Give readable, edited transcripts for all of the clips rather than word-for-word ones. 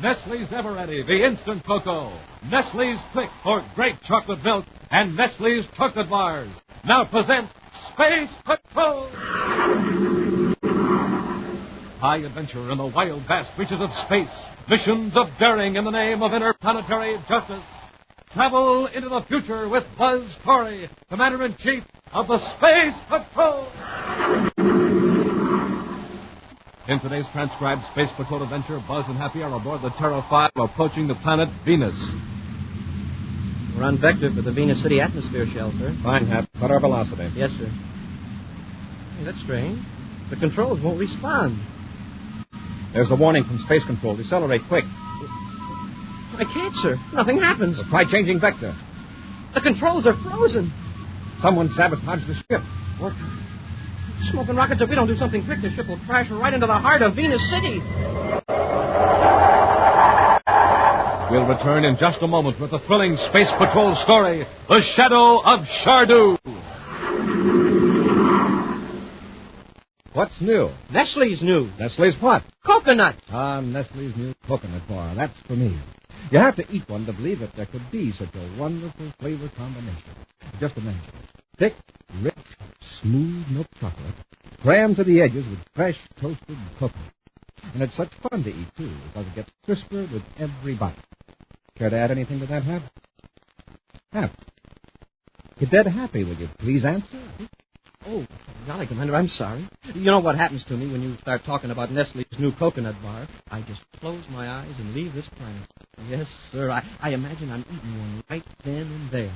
Nestle's Ever-Ready, the instant cocoa. Nestle's Quick for great chocolate milk. And Nestle's chocolate bars. Now present Space Patrol! High adventure in the wild, vast reaches of space. Missions of daring in the name of interplanetary justice. Travel into the future with Buzz Corey, Commander-in-Chief of the Space Patrol. In today's transcribed Space Patrol adventure, Buzz and Happy are aboard the Terra 5 approaching the planet Venus. We're on vector for the Venus City atmosphere shell, sir. Fine, Hap. Cut our velocity. Yes, sir. Hey, that's strange. The controls won't respond. There's the warning from Space Control. Decelerate quick. I can't, sir. Nothing happens. Well, try changing vector. The controls are frozen. Someone sabotaged the ship. What? Smoking rockets, if we don't do something quick, the ship will crash right into the heart of Venus City. We'll return in just a moment with the thrilling Space Patrol story, The Shadow of Shardu. What's new? Nestle's new. Nestle's what? Coconut. Ah, Nestle's new coconut bar. That's for me. You have to eat one to believe that there could be such a wonderful flavor combination. Just imagine. Thick, rich, smooth milk chocolate, crammed to the edges with fresh, toasted coconut. And it's such fun to eat, too, because it gets crisper with every bite. Care to add anything to that, Hap? Hap. You're dead happy. Will you please answer? Oh, golly, Commander, I'm sorry. You know what happens to me when you start talking about Nestle's new coconut bar? I just close my eyes and leave this planet. Yes, sir, I imagine I'm eating one right then and there.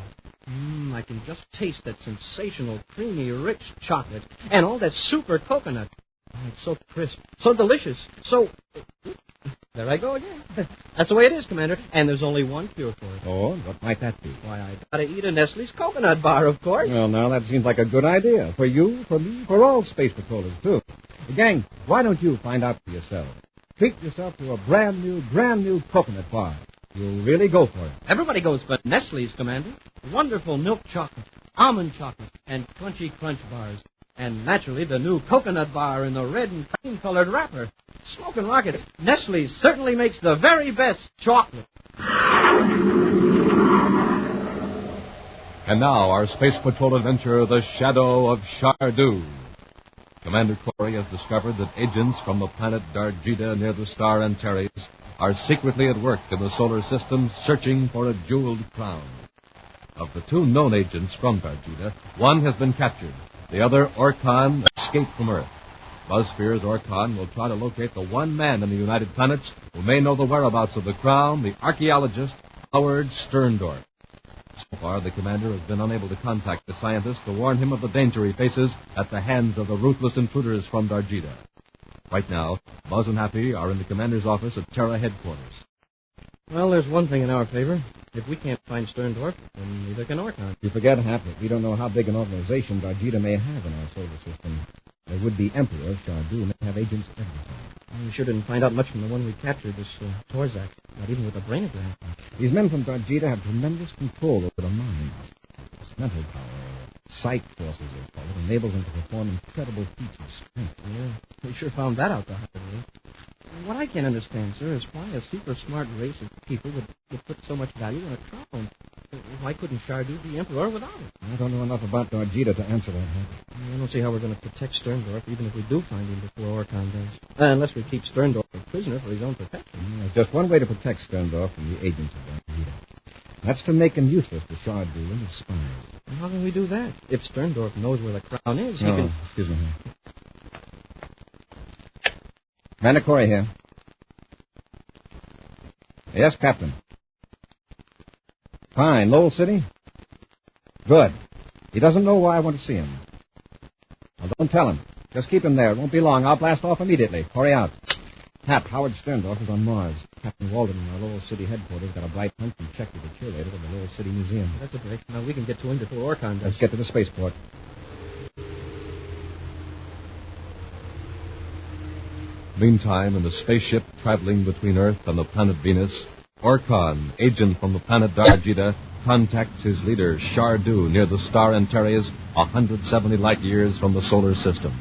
I can just taste that sensational, creamy, rich chocolate and all that super coconut. Oh, it's so crisp, so delicious, so... There I go again. That's the way it is, Commander, and there's only one cure for it. Oh, what might that be? Why, I gotta eat a Nestle's coconut bar, of course. Well, now, that seems like a good idea. For you, for me, for all space patrollers, too. Gang, why don't you find out for yourself? Treat yourself to a brand new coconut bar. You'll really go for it. Everybody goes for Nestle's, Commander. Wonderful milk chocolate, almond chocolate, and crunchy crunch bars. And naturally, the new coconut bar in the red and cream-colored wrapper. Smoking rockets, Nestle's certainly makes the very best chocolate. And now, our Space Patrol adventure, The Shadow of Shardu. Commander Corey has discovered that agents from the planet Dargida near the star Antares are secretly at work in the solar system searching for a jeweled crown. Of the two known agents from Dargida, one has been captured. The other, Orkan, escaped from Earth. Buzz fears Orkan will try to locate the one man in the United Planets who may know the whereabouts of the crown, the archaeologist, Howard Sterndorf. So far, the commander has been unable to contact the scientist to warn him of the danger he faces at the hands of the ruthless intruders from Dargida. Right now, Buzz and Happy are in the commander's office at Terra headquarters. Well, there's one thing in our favor. If we can't find Sterndorf, then neither can Orkan. You forget, Hap, that we don't know how big an organization Dargida may have in our solar system. The would-be emperor, Shardu, may have agents everywhere. We sure didn't find out much from the one we captured, this Torzak, not even with a brainogram. These men from Dargida have tremendous control over the minds. This mental power, psych forces, they call it, enables them to perform incredible feats of strength. Yeah, we sure found that out the hard way. What I can't understand, sir, is why a super smart race of people would put so much value in a crown. Why couldn't Shardu be emperor without it? I don't know enough about Dargida to answer that. I don't see how we're going to protect Sterndorf, even if we do find him before Orkan does. Unless we keep Sterndorf a prisoner for his own protection. There's just one way to protect Sterndorf from the agents of Dargida. That's to make him useless to Shardu and his spies. And how can we do that? If Sterndorf knows where the crown is, he can... Excuse me. Commander Corey here. Yes, Captain. Fine. Lowell City? Good. He doesn't know why I want to see him. Well, don't tell him. Just keep him there. It won't be long. I'll blast off immediately. Corey out. Hap, Howard Sterndorf is on Mars. Captain Walden in our Lowell City headquarters got a bright hunch and checked with the curator of the Lowell City Museum. That's a break. Now we can get to him before Orkan does. Let's get to the spaceport. Meantime, in the spaceship traveling between Earth and the planet Venus, Orkan, agent from the planet Dargida, contacts his leader, Shardu, near the star Antares, 170 light years from the solar system.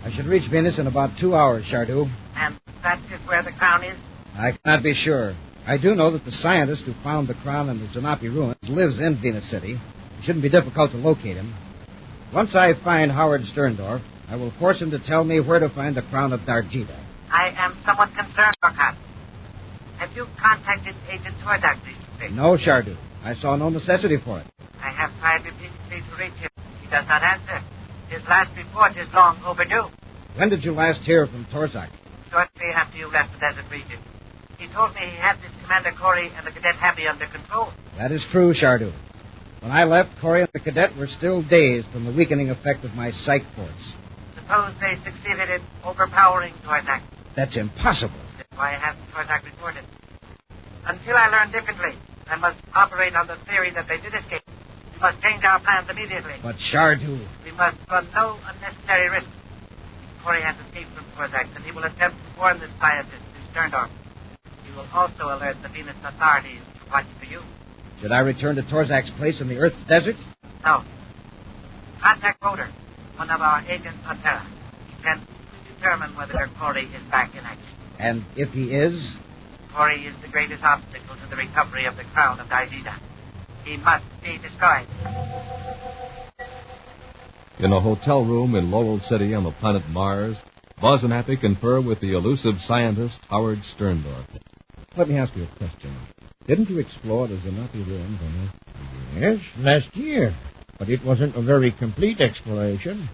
I should reach Venus in about 2 hours, Shardu. And that's just where the crown is? I cannot be sure. I do know that the scientist who found the crown in the Zanapi ruins lives in Venus City. It shouldn't be difficult to locate him. Once I find Howard Sterndorf, I will force him to tell me where to find the crown of Darjita. I am somewhat concerned, Orkat. Have you contacted Agent Tordak recently? No, Shardu. I saw no necessity for it. I have tried repeatedly to reach him. He does not answer. His last report is long overdue. When did you last hear from Torzak? Shortly after you left the desert region. He told me he had this Commander Corey and the cadet Happy under control. That is true, Shardu. When I left, Corey and the cadet were still dazed from the weakening effect of my psych force. Suppose they succeeded in overpowering Tordak. That's impossible. That's why I haven't Tordak reported. Until I learn differently, I must operate on the theory that they did escape. We must change our plans immediately. But Shardu... We must run no unnecessary risks. Corey has escaped from Torzak, and he will attempt to warn the scientist in Sterndorf. He will also alert the Venus authorities to watch for you. Should I return to Torzak's place in the Earth's desert? No. Contact Roder, one of our agents on Terra. He can determine whether Corey is back in action. And if he is? Corey is the greatest obstacle to the recovery of the crown of Daijida. He must be destroyed. In a hotel room in Laurel City on the planet Mars, Buzz and Happy confer with the elusive scientist Howard Sterndorf. Let me ask you a question. Didn't you explore the Zanapi ruins on Earth? Yes, last year. But it wasn't a very complete exploration.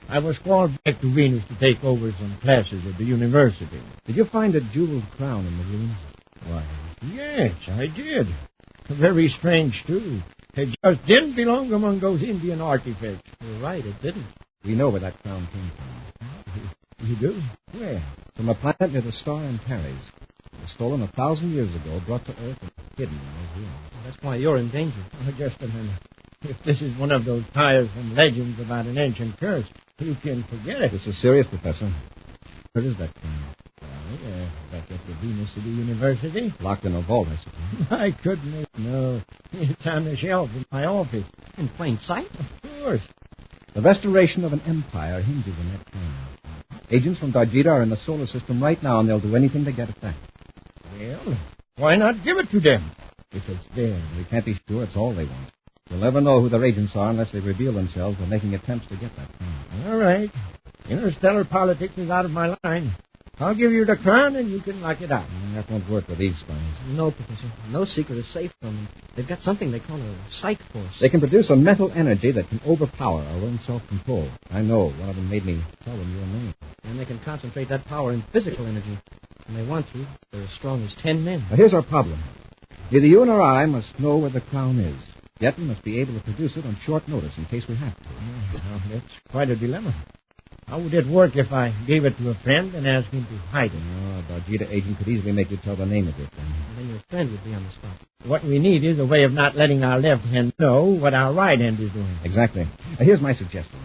I was called back to Venus to take over some classes at the university. Did you find a jeweled crown in the ruins? Why, yes, I did. Very strange, too. It just didn't belong among those Indian artifacts. You're right, it didn't. We know where that crown came from. You do? Where? From a planet near the star Antares. It was stolen 1,000 years ago, brought to Earth, and hidden right here. That's why you're in danger. Oh, just a minute. If this is one of those tiresome legends about an ancient curse, you can forget it. This is serious, Professor. Where is that crown? Well, back at the Venus City University. Locked in a vault, I suppose. I couldn't know. It's on the shelf in my office. In plain sight? Of course. The restoration of an empire hinges on that crown. Agents from Darjita are in the solar system right now, and they'll do anything to get it back. Well, why not give it to them? If it's there. We can't be sure it's all they want. We'll never know who their agents are unless they reveal themselves by making attempts to get that crown. All right. Interstellar politics is out of my line. I'll give you the crown, and you can lock it out. That won't work with these spies. No, Professor. No secret is safe from them. They've got something they call a psych force. They can produce a mental energy that can overpower our own self-control. I know. One of them made me tell them your name. And they can concentrate that power in physical energy. When they want to, they're as strong as 10 men. Now, here's our problem. Neither you nor I must know where the crown is. Yet we must be able to produce it on short notice in case we have to. Well, that's quite a dilemma. How would it work if I gave it to a friend and asked him to hide it? Oh, a Darjita agent could easily make you tell the name of it. And then your friend would be on the spot. What we need is a way of not letting our left hand know what our right hand is doing. Exactly. Now, here's my suggestion.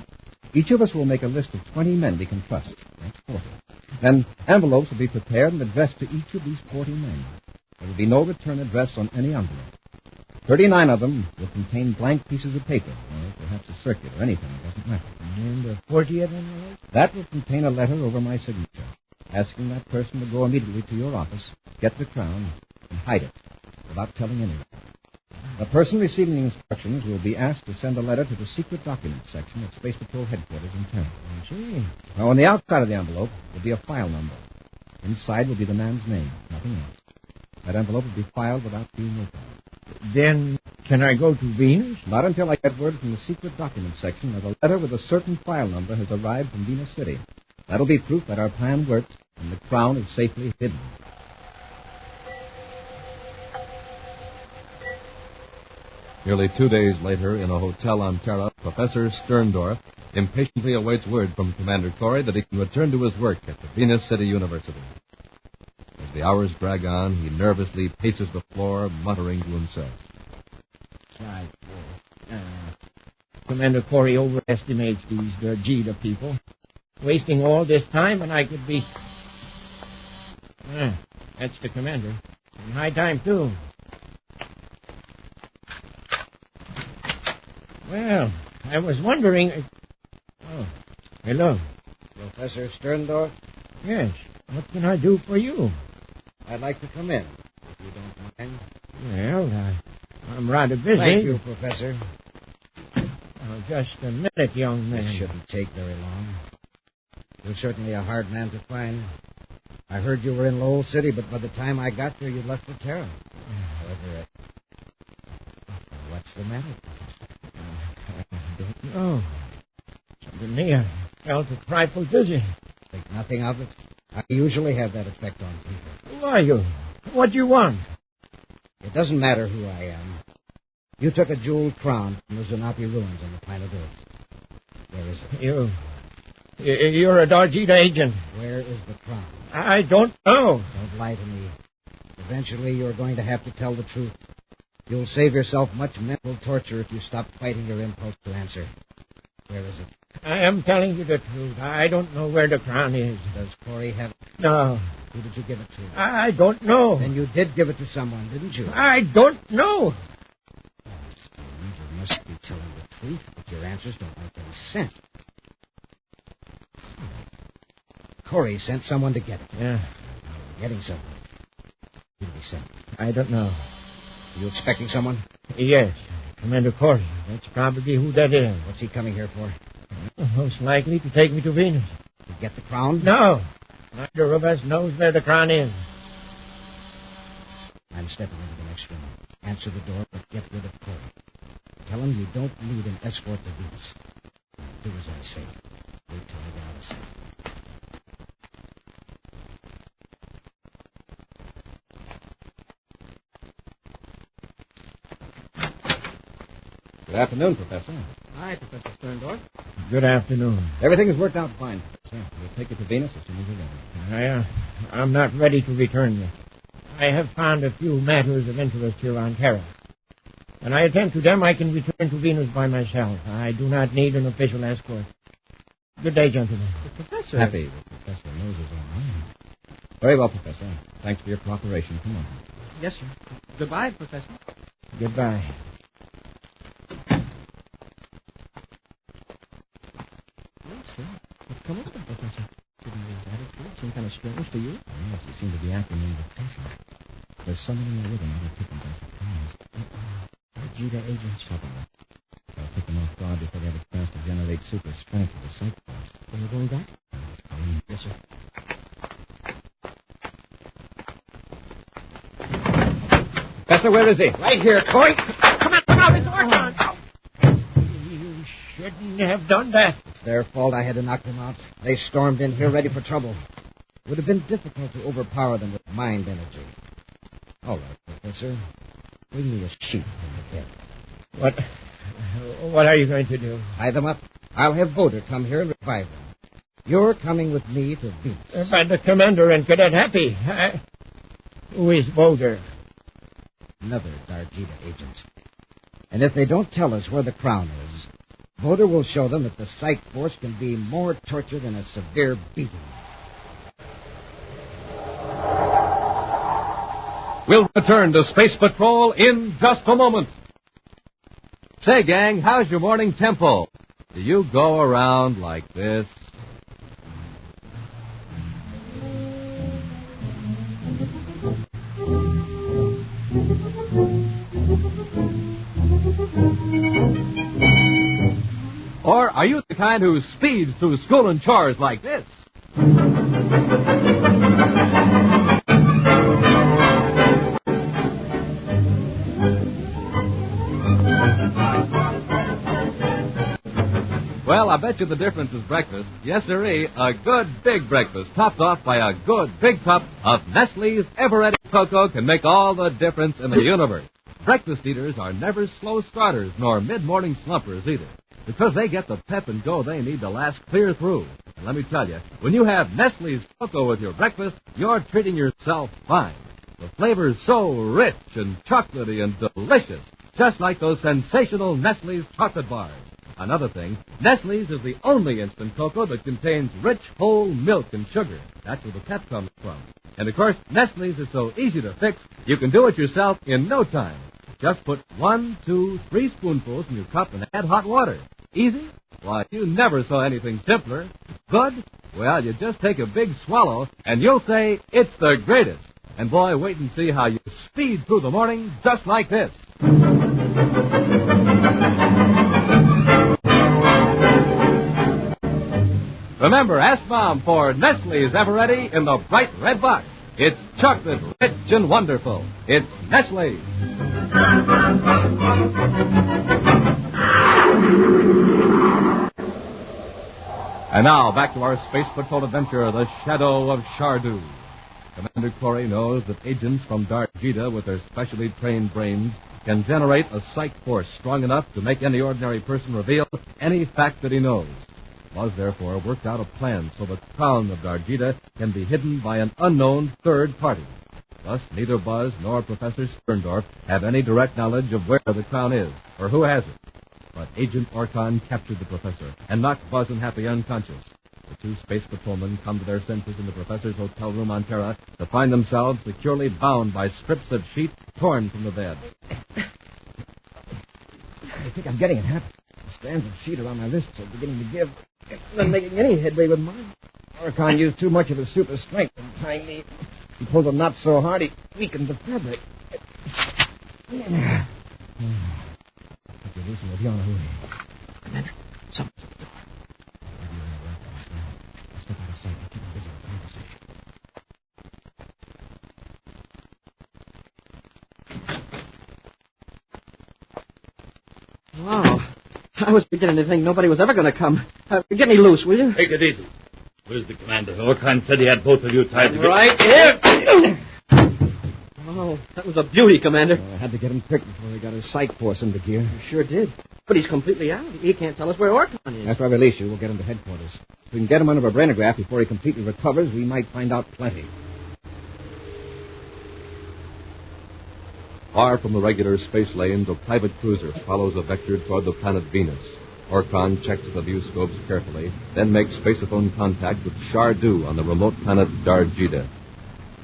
Each of us will make a list of 20 men we can trust. That's 40. Then envelopes will be prepared and addressed to each of these 40 men. There will be no return address on any envelope. 39 of them will contain blank pieces of paper, or perhaps a circuit or anything. It doesn't matter. And the 40th envelope? That will contain a letter over my signature, asking that person to go immediately to your office, get the crown, and hide it, without telling anyone. The person receiving the instructions will be asked to send a letter to the secret documents section at Space Patrol headquarters in Terra. I see. Now, on the outside of the envelope will be a file number. Inside will be the man's name, nothing else. That envelope will be filed without being opened. Then, can I go to Venus? Not until I get word from the secret documents section that a letter with a certain file number has arrived from Venus City. That'll be proof that our plan worked and the crown is safely hidden. Nearly 2 days later, in a hotel on Terra, Professor Sterndorf impatiently awaits word from Commander Corey that he can return to his work at the Venus City University. As the hours drag on, he nervously paces the floor, muttering to himself. Commander Corey overestimates these Darjita people. Wasting all this time, and I could be... that's the commander. And high time, too. Well, I was wondering... Oh, hello. Professor Sterndorf? Yes, what can I do for you? I'd like to come in, if you don't mind. Well, I'm rather busy. Thank you, Professor. Oh, just a minute, young man. It shouldn't take very long. You're certainly a hard man to find. I heard you were in Lowell City, but by the time I got there, you'd left for Terra. However, what's the matter? I don't know. Suddenly, I felt a trifle dizzy. Think nothing of it. I usually have that effect on people. Who are you? What do you want? It doesn't matter who I am. You took a jeweled crown from the Zanapi ruins on the planet Earth. Where is it? You're a Darjita agent. Where is the crown? I don't know. Don't lie to me. Eventually, you're going to have to tell the truth. You'll save yourself much mental torture if you stop fighting your impulse to answer. Where is it? I am telling you the truth. I don't know where the crown is. Does Corey have it? No. Who did you give it to? I don't know. Then you did give it to someone, didn't you? I don't know. Oh, Steve, you must be telling the truth, but your answers don't make any sense. Corey sent someone to get it. Yeah. Now, getting someone. Who did he send? I don't know. Are you expecting someone? Yes. Commander Corey. That's probably who that is. What's he coming here for? Most likely to take me to Venus. To get the crown? No. Neither of us knows where the crown is. I'm stepping into the next room. Answer the door, but get rid of Corey. Tell him you don't need an escort to Venus. Do as I say. Wait till I get out of sight. Good afternoon, Professor. Hi, Professor Sterndorf. Good afternoon. Everything has worked out fine, Professor. We'll take you to Venus as soon as you're ready. I'm not ready to return yet. I have found a few matters of interest here on Terra. When I attend to them, I can return to Venus by myself. I do not need an official escort. Good day, gentlemen. Professor. Happy the Professor knows his own mind. Very well, Professor. Thanks for your cooperation. Come on. Yes, sir. Goodbye, Professor. Goodbye. Well, sir, what's come over, Professor? Didn't his attitude seem kind of strange to you? Yes, he seemed to be acting under pressure. There's someone in there with him that'll take him by surprise. Darjita agents. Trouble. I'll take them off guard before they have a chance to generate super strength with the sight force. Are you going back? Yes, sir. Professor, where is he? Right here, Corey. Come out, it's our turn. You shouldn't have done that. It's their fault I had to knock them out. They stormed in here ready for trouble. It would have been difficult to overpower them with mind energy. All right, Professor. Bring me a sheet from the bed. What are you going to do? Tie them up. I'll have Boder come here and revive them. You're coming with me to Venus. By the commander and Cadet Happy. Who is Boulder? Another Darjita agent. And if they don't tell us where the crown is, Boder will show them that the sight force can be more torture than a severe beating. We'll return to Space Patrol in just a moment. Say, gang, how's your morning tempo? Do you go around like this? Or are you the kind who speeds through school and chores like this? Well, I bet you the difference is breakfast. Yes, sirree, a good big breakfast topped off by a good big cup of Nestle's Ever-Ready Cocoa can make all the difference in the universe. Breakfast eaters are never slow starters nor mid-morning slumpers either, because they get the pep and go they need to last clear through. And let me tell you, when you have Nestle's Cocoa with your breakfast, you're treating yourself fine. The flavor's so rich and chocolatey and delicious, just like those sensational Nestle's chocolate bars. Another thing, Nestle's is the only instant cocoa that contains rich whole milk and sugar. That's where the pep comes from. And of course, Nestle's is so easy to fix, you can do it yourself in no time. Just put 1, 2, 3 spoonfuls in your cup and add hot water. Easy? Why, you never saw anything simpler. Good? Well, you just take a big swallow, and you'll say it's the greatest. And, boy, wait and see how you speed through the morning just like this. Remember, ask Mom for Nestle's Ever-Ready in the bright red box. It's chocolate, rich and wonderful. It's Nestle. And now, back to our Space Patrol adventure, The Shadow of Shardu. Commander Corey knows that agents from Darjita with their specially trained brains can generate a psych force strong enough to make any ordinary person reveal any fact that he knows. Buzz, therefore, worked out a plan so the crown of Darjita can be hidden by an unknown third party. Thus, neither Buzz nor Professor Sterndorf have any direct knowledge of where the crown is or who has it. But Agent Orkan captured the professor and knocked Buzz and Happy unconscious. The two space patrolmen come to their senses in the professor's hotel room on Terra to find themselves securely bound by strips of sheet torn from the bed. I think I'm getting it, Hap. The strands of sheet around my wrists are beginning to give. I'm not making any headway with mine. Orkan used too much of his super strength in tying me. He pulled the knot so hard he weakened the fabric. Listen, we'll be on a hurry. Commander, something's at the door. Maybe you're in the right place now. I'll step out of sight and keep a vigilant conversation. Wow. I was beginning to think nobody was ever going to come. Get me loose, will you? Take it easy. Where's the commander? Orkan said he had both of you tied together. Right here. Oh, that was a beauty, Commander. I had to get him quick before he got his psych force into gear. You sure did. But he's completely out. He can't tell us where Orkan is. After I release you, we'll get him to headquarters. If we can get him under a brainograph before he completely recovers, we might find out plenty. Far from the regular space lanes, a private cruiser follows a vector toward the planet Venus. Orkan checks the viewscopes carefully, then makes spaceophone contact with Shardu on the remote planet Darjita.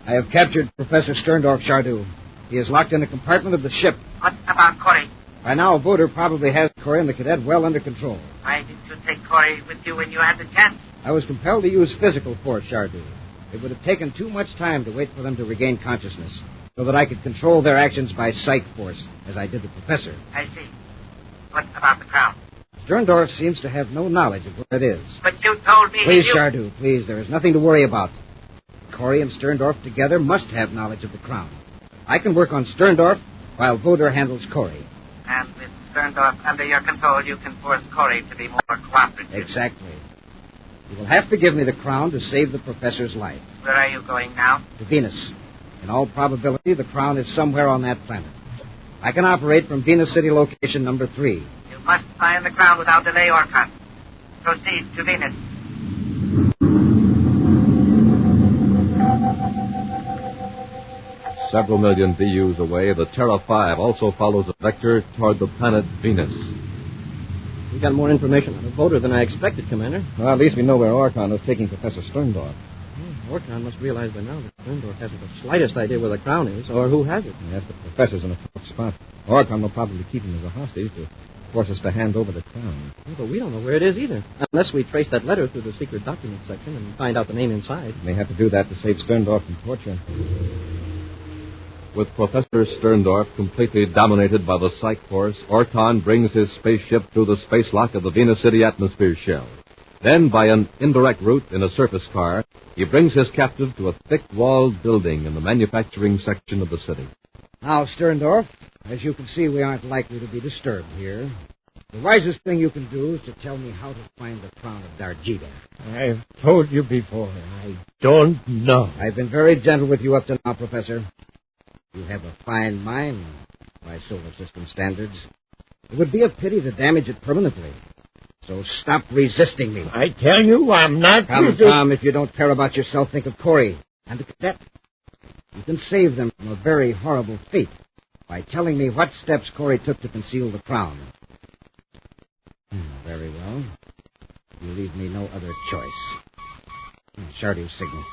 I have captured Professor Sterndorf Shardu. He is locked in a compartment of the ship. What about Corey? By now, Voder probably has Corey and the cadet well under control. Why didn't you take Corey with you when you had the chance? I was compelled to use physical force, Shardu. It would have taken too much time to wait for them to regain consciousness, so that I could control their actions by psych force, as I did the professor. I see. What about the crown? Sterndorf seems to have no knowledge of where it is. But you told me... Please, Shardu, please. There is nothing to worry about. Corey and Sterndorf together must have knowledge of the crown. I can work on Sterndorf while Voder handles Corey. And with Sterndorf under your control, you can force Corey to be more cooperative. Exactly. You will have to give me the crown to save the professor's life. Where are you going now? To Venus. In all probability, the crown is somewhere on that planet. I can operate from Venus City location number 3. You must find the crown without delay, Orkan. Proceed to Venus. Several million VUs away, the Terra 5 also follows a vector toward the planet Venus. We got more information on the Voder than I expected, Commander. Well, at least we know where Orkan is taking Professor Sterndorf. Orkan must realize by now that Sterndorf hasn't the slightest idea where the crown is or who has it. Yes, the professor's in a tough spot. Orkan will probably keep him as a hostage to force us to hand over the crown. Yeah, but we don't know where it is either, unless we trace that letter through the secret documents section and find out the name inside. May have to do that to save Sterndorf from torture. With Professor Sterndorf completely dominated by the psych force, Orkan brings his spaceship through the space lock of the Venus City atmosphere shell. Then, by an indirect route in a surface car, he brings his captive to a thick-walled building in the manufacturing section of the city. Now, Sterndorf, as you can see, we aren't likely to be disturbed here. The wisest thing you can do is to tell me how to find the crown of Darjita. I've told you before. I don't know. I've been very gentle with you up to now, Professor. You have a fine mind by solar system standards. It would be a pity to damage it permanently. So stop resisting me. I tell you, I'm not... Come, if you don't care about yourself, think of Corey and the cadet. You can save them from a very horrible fate by telling me what steps Corey took to conceal the crown. Very well. You leave me no other choice. Shardu's signal.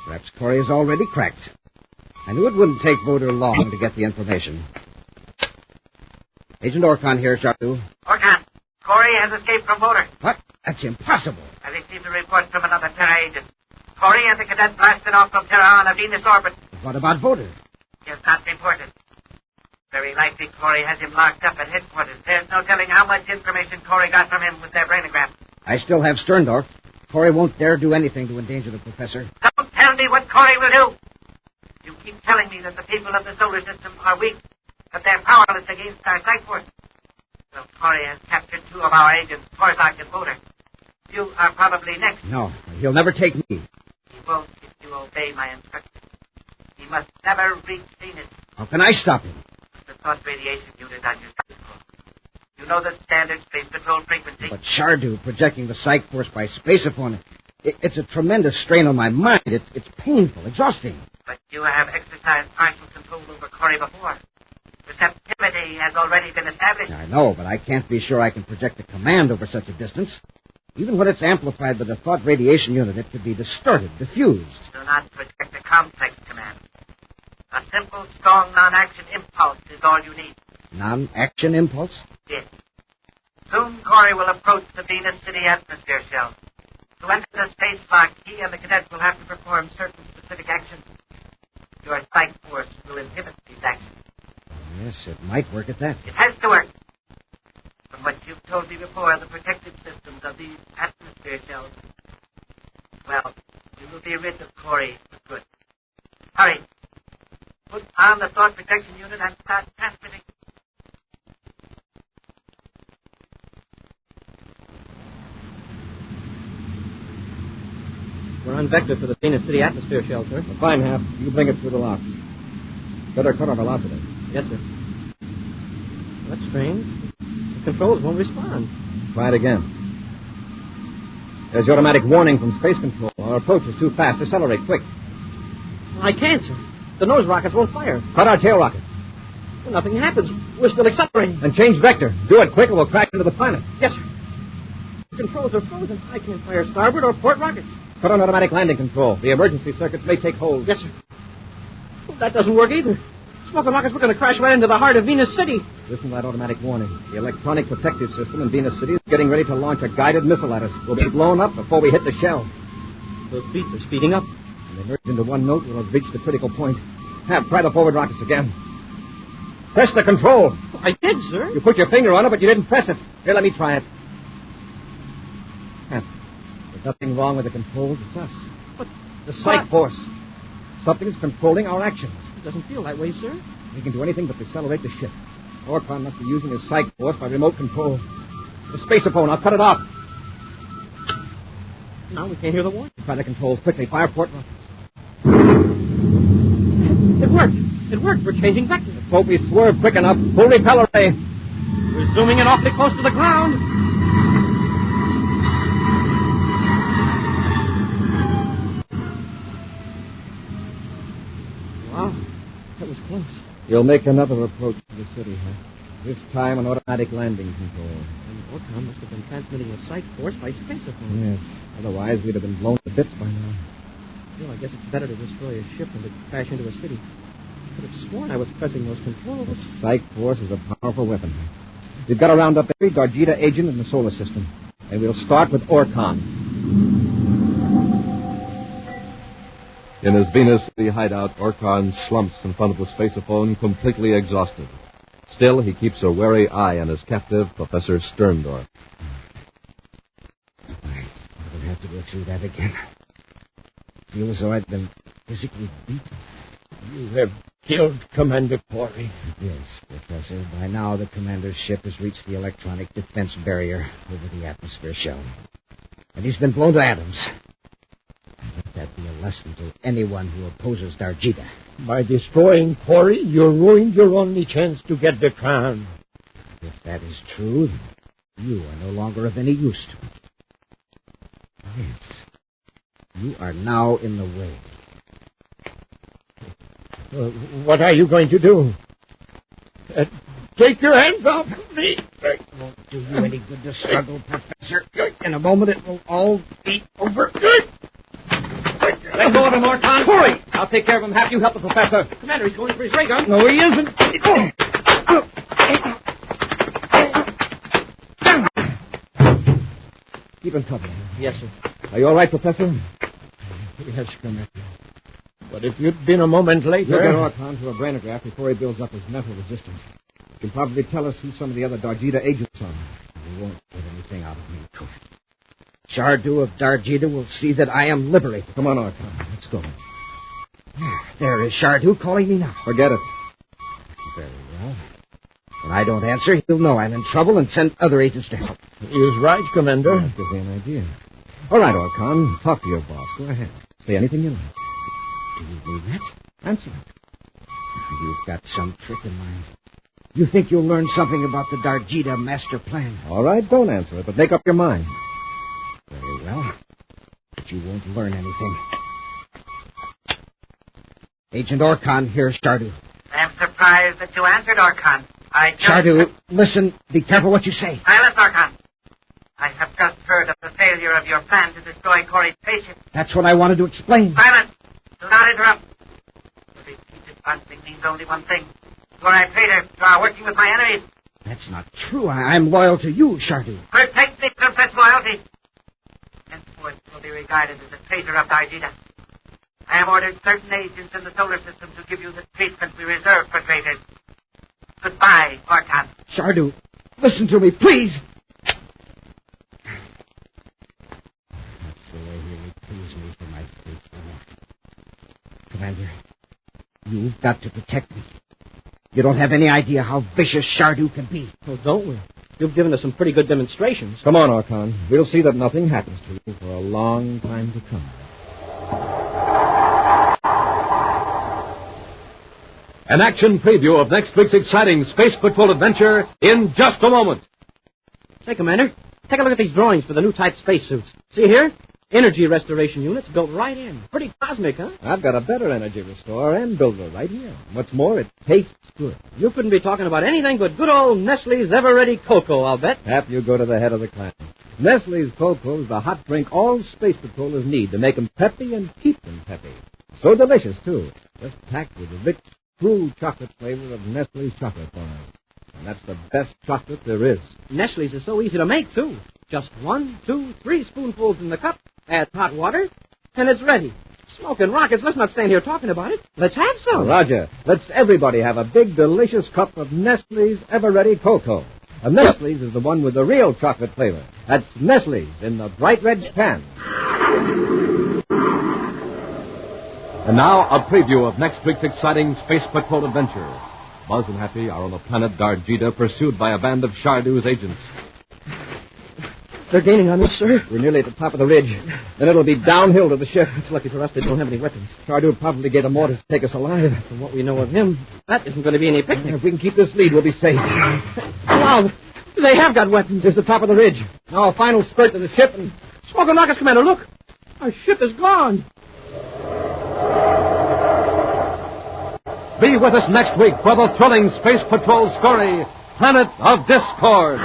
Perhaps Corey is already cracked. I knew it wouldn't take Voder long to get the information. Agent Orkan here, Shardu. Orkan, Corey has escaped from Voder. What? That's impossible. I received a report from another Terra agent. Corey and the cadet blasted off from Terra on a Venus orbit. What about Voter? He has not reported. Very likely Corey has him locked up at headquarters. There's no telling how much information Corey got from him with their brainograph. I still have Sterndorf. Corey won't dare do anything to endanger the professor. Don't tell me what Corey will do. You keep telling me that the people of the solar system are weak, that they're powerless against our psych force. Well, Corey has captured two of our agents, Korzak and Voter. You are probably next. No, he'll never take me. He won't if you obey my instructions. He must never reach Venus. How can I stop him? The thought radiation unit on your telescope. You know the standard space patrol frequency. But Shardu projecting the psych force by spaceophone, it's a tremendous strain on my mind. It's painful, exhausting. But you have exercised partial control over Corey before. Receptivity has already been established. I know, but I can't be sure I can project a command over such a distance. Even when it's amplified by the thought radiation unit, it could be distorted, diffused. Do not project a complex command. A simple, strong, non-action impulse is all you need. Non-action impulse? Yes. Soon Corey will approach the Venus City atmosphere shell. To enter the space lock, he and the cadets will have to perform certain specific actions. Your psych force will inhibit these actions. Yes, it might work at that. It has to work. From what you've told me before, the protective systems of these atmosphere shells, well, we will be rid of Corey for good. Hurry. Put on the thought protection unit and start transmitting. We're on vector for the Venus City atmosphere shell, sir. The fine half. You bring it through the locks. Better cut our velocity. Yes, sir. That's strange. The controls won't respond. Try it again. There's the automatic warning from space control. Our approach is too fast. Accelerate, quick. I can't, sir. The nose rockets won't fire. Cut our tail rockets. Well, nothing happens. We're still accelerating. And change vector. Do it quick or we'll crash into the planet. Yes, sir. The controls are frozen. I can't fire starboard or port rockets. Put on automatic landing control. The emergency circuits may take hold. Yes, sir. Well, that doesn't work either. Smoking rockets, we're going to crash right into the heart of Venus City. Listen to that automatic warning. The electronic protective system in Venus City is getting ready to launch a guided missile at us. We'll be blown up before we hit the shell. Those beats are speeding up. When they merge into one note, we'll have reached the critical point. Try the forward rockets again. Press the control. I did, sir. You put your finger on it, but you didn't press it. Here, let me try it. There's nothing wrong with the controls. It's us. But the psych force. Something's controlling our actions. It doesn't feel that way, sir. We can do anything but decelerate the ship. Orcon must be using his psych force by remote control. The spaceophone, I'll cut it off. Now we can't hear the warning. Try the controls quickly. Fire port rockets. It worked. It worked. We're changing vector. Let's hope we swerve quick enough. Full repeller ray. We're zooming in awfully close to the ground. Wow. That was close. You'll make another approach to the city, huh? This time an automatic landing control. And Orcon must have been transmitting a psych force by spaceophone. Yes. Otherwise, we'd have been blown to bits by now. Well, I guess it's better to destroy a ship than to crash into a city. I could have sworn I was pressing those controls. The psych force is a powerful weapon. We've got to round up every Dargita agent in the solar system. And we'll start with Orcon. In his Venus City hideout, Orcon slumps in front of the spaceophone, completely exhausted. Still, he keeps a wary eye on his captive, Professor Sterndorf. I don't have to go through that again. I feel as though I'd been physically beaten. You have killed Commander Corey. Yes, Professor. By now, the commander's ship has reached the electronic defense barrier over the atmosphere shell. And he's been blown to atoms. Let that be a lesson to anyone who opposes Dargita. By destroying Corey, you ruined your only chance to get the crown. If that is true, then you are no longer of any use to me. Yes. You are now in the way. What are you going to do? Take your hands off me. It won't do you any good to struggle, Professor. In a moment, it will all be over. Let go of him, Orcon. Corey! I'll take care of him. Have you help the professor. Commander, he's going for his ray gun. No, he isn't. Keep him covered. Yes, sir. Are you all right, Professor? Yes, Commander. But if you'd been a moment later... You'll get Orcon to a brainograph before he builds up his mental resistance. He can probably tell us who some of the other Dargita agents are. He won't get anything out of me. Shardu of Dargita will see that I am liberated. Come on, Orcon. Let's go. There is Shardu calling me now. Forget it. Very well. When I don't answer, he'll know I'm in trouble and send other agents to help. He is right, Commander. That gives me an idea. All right, Orcon. Talk to your boss. Go ahead. Say anything you like. Do you mean that? Answer it. You've got some trick in mind. You think you'll learn something about the Dargita master plan? All right, don't answer it, but make up your mind. Very well. But you won't learn anything. Agent Orcon, here's Shardu. I'm surprised that you answered, Orcon. Shardu, listen. Be careful what you say. Silence, Orcon. I have just heard of the failure of your plan to destroy Corey's spaceship. That's what I wanted to explain. Silence! Do not interrupt. The repeated bunting means only one thing. You are a traitor. You are working with my enemies. That's not true. I'm loyal to you, Shardu. Protect me from such loyalty. Henceforth, you will be regarded as a traitor of Dargita. I have ordered certain agents in the solar system to give you the treatment we reserve for traitors. Goodbye, Orcon. Shardu, listen to me, please. That's the way he repays me for my faithful work. Commander, you've got to protect me. You don't have any idea how vicious Shardu can be. Oh, don't we? You've given us some pretty good demonstrations. Come on, Orcon. We'll see that nothing happens to you for a long time to come. An action preview of next week's exciting Space Patrol adventure in just a moment. Say, Commander, take a look at these drawings for the new type spacesuits. See here? Energy restoration units built right in. Pretty cosmic, huh? I've got a better energy restorer and builder right here. What's more, it tastes good. You couldn't be talking about anything but good old Nestle's Ever-Ready Cocoa, I'll bet. Hap, you go to the head of the class. Nestle's Cocoa is the hot drink all space patrollers need to make them peppy and keep them peppy. So delicious, too. Just packed with the rich, true chocolate flavor of Nestle's chocolate bars. And that's the best chocolate there is. Nestle's is so easy to make, too. Just 1, 2, 3 spoonfuls in the cup, add hot water, and it's ready. Smoking rockets, let's not stand here talking about it. Let's have some. Roger. Let's everybody have a big, delicious cup of Nestle's Ever-Ready Cocoa. And Nestle's is the one with the real chocolate flavor. That's Nestle's in the bright red can. And now, a preview of next week's exciting Space Patrol adventure. Buzz and Happy are on the planet Dargita, pursued by a band of Shardu's agents. They're gaining on us, sir. We're nearly at the top of the ridge. Then it'll be downhill to the ship. It's lucky for us they don't have any weapons. Shardu will probably get a mortar to take us alive. From what we know of him, that isn't going to be any picnic. If we can keep this lead, we'll be safe. Wow, they have got weapons. Here's the top of the ridge. Now a final spurt to the ship and... Smoking rockets, Commander, look. Our ship is gone. Be with us next week for the thrilling Space Patrol story, Planet of Discord.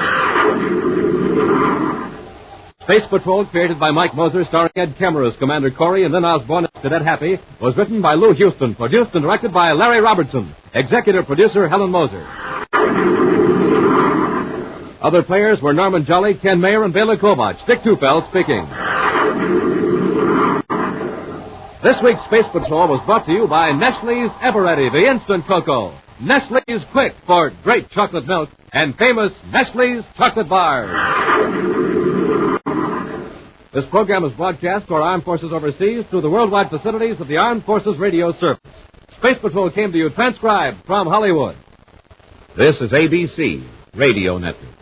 Space Patrol, created by Mike Moser, starring Ed Kemmer as Commander Corey and Lynn Osborne as Cadet Happy, was written by Lou Houston, produced and directed by Larry Robertson, executive producer Helen Moser. Other players were Norman Jolly, Ken Mayer, and Bela Kovach. Dick Tufeld speaking. This week's Space Patrol was brought to you by Nestle's Ever-Ready, the instant cocoa. Nestle's Quick for great chocolate milk, and famous Nestle's chocolate bars. This program is broadcast to our armed forces overseas through the worldwide facilities of the Armed Forces Radio Service. Space Patrol came to you transcribed from Hollywood. This is ABC Radio Network.